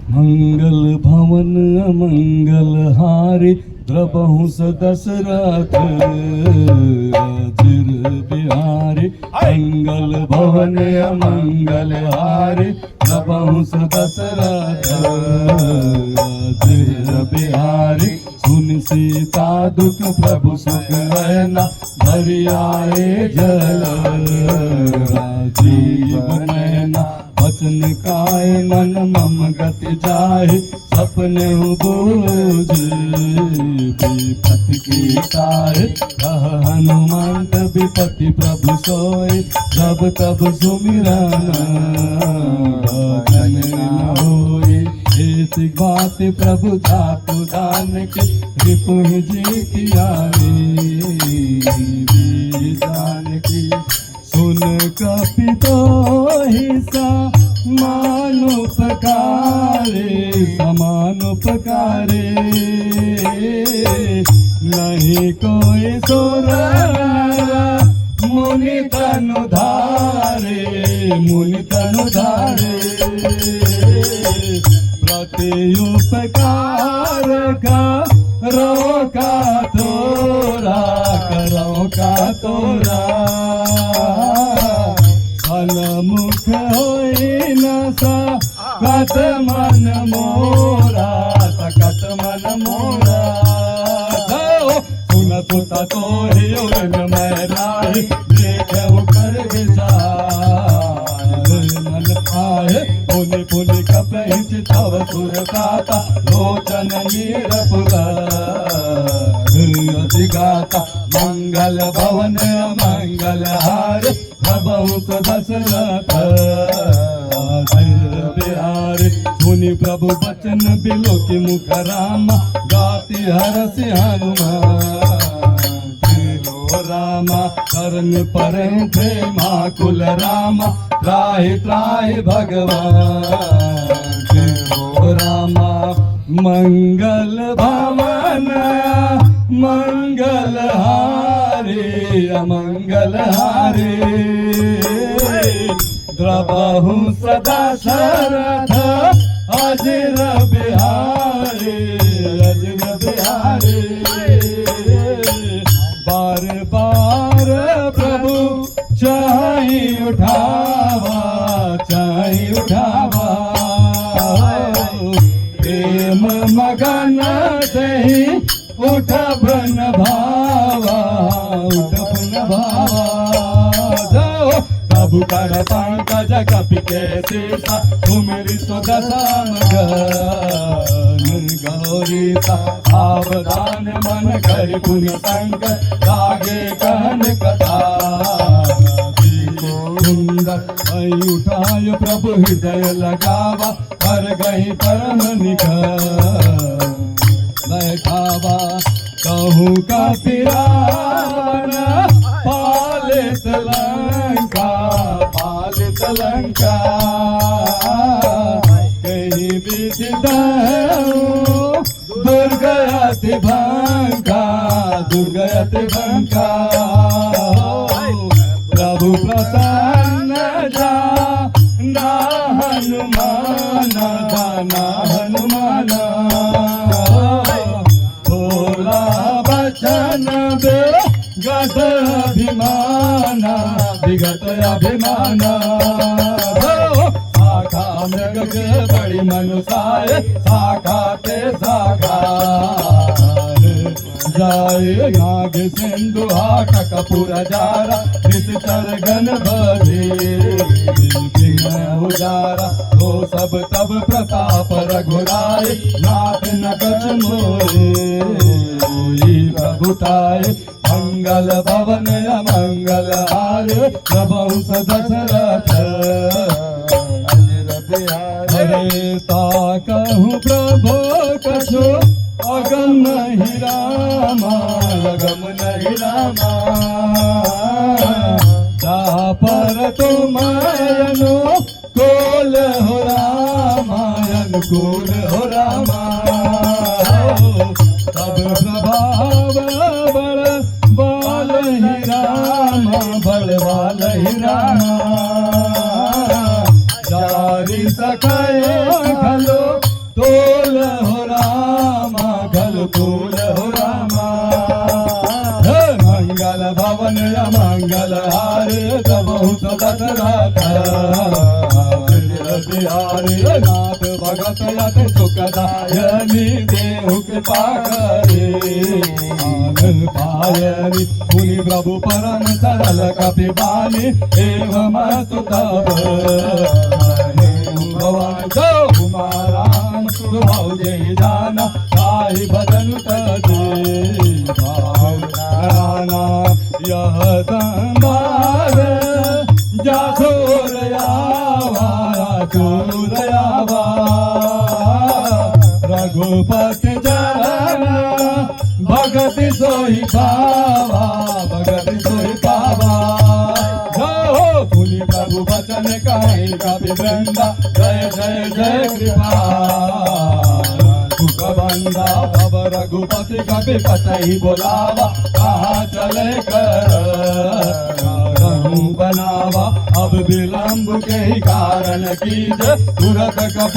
मंगल भवन अमंगल हारे द्रबहुस दशरथ राजिर बिहारी। मंगल भवन अमंगल हारे द्रबहुस दशरथ राजिर बिहारी। सुन सीता दुख प्रभु सुख रहना धरि आए जल राजीव नैना। वचन काय मन मम गति जाहि सपने बूझ विपति की ताय। कह हनुमंत विपति प्रभु सोय जब तब सुमिरन भजन न होय। एक बात प्रभु जातु दान के रिपुहि जीतियानी जानकी। सुन कपितो समानुपकारे नहीं कोई सोर मुनि तनु धारे प्रति उपकार का रोका तोरा मुख होई न सकत मन मोरा सुन सुता तो मैराही देखऊ कर विचार मन आए। पुनि पुनि कपहिच तव सुर गाता लोचन नीर गाता। मंगल भवन मंगल हारे प्रभु दशरथ बिहारी। सुनि प्रभु बचन बिलो की मुख राम गाति हरसि रामा। करण पर प्रेमा कुल रामा त्राहि त्राहि भगवान रामा। मंगल भवन मंगल हारे अमंगल हारे द्रबहु सदा शरथ अजिर बिहारी बार बार प्रभु चाहि उठावा प्रेम मगन दही उठ बन भावा जाओ। प्रभु कर पंकज कपि के शीसा सुमिरि सुदर्शन गौरी सावधान मन कर पुनि संकर लागे कहन कथा। सुंदर उठाय प्रभु हृदय लगावा कर गही परम बैठावा। कहूँ का पिरावन पालित लंका कहीं विधि दुर्गति भंका। प्रभु प्रसन्न जाना हनुमान भोला बचन बे विगत अभिमान। शाखा मृग के बड़ी मनुषाए शाखा ते जाए। नाग सिंधु हाट कपूर जारा निश्चर गण बधे उजारा। तो सब तब प्रताप रघुराए नाथ न कछ मोहि प्रभुताए। मंगल भवन अमंगल हारे प्रभु दशरथ हरे। कहूँ प्रभु कछु अगम नहीं रामा पर तुमयनु कोल हो रामा। तब प्रभाव बड़ बड़वाल ही रामा। जारी सखाए खलो तोल हो रामा घल तोल हो रामा हे मंगल भवन या मंगल हारे तबहु सदत बिहारी नाथ भगत यत सुखदायनी देहु कृपा करे आनंद पायनी मुनि प्रभु परम सरल कपिबानी एवं सुतव भगवान जो महाराम सुभाव जय जाना साई भजन तदे भावना यह संभार जासुरयावा जासुरयावा रघुपति चरण भगति सोहि पावा भगति सोहि पावा सुनि प्रभु वचन कहि कवि वृंदा जय जय जय कृपा सुख बंदा अब रघुपति कवि पतहि बोलावा कहाँ चले कर बनावा अब विलंब के ही कारण कीज तुरत कपि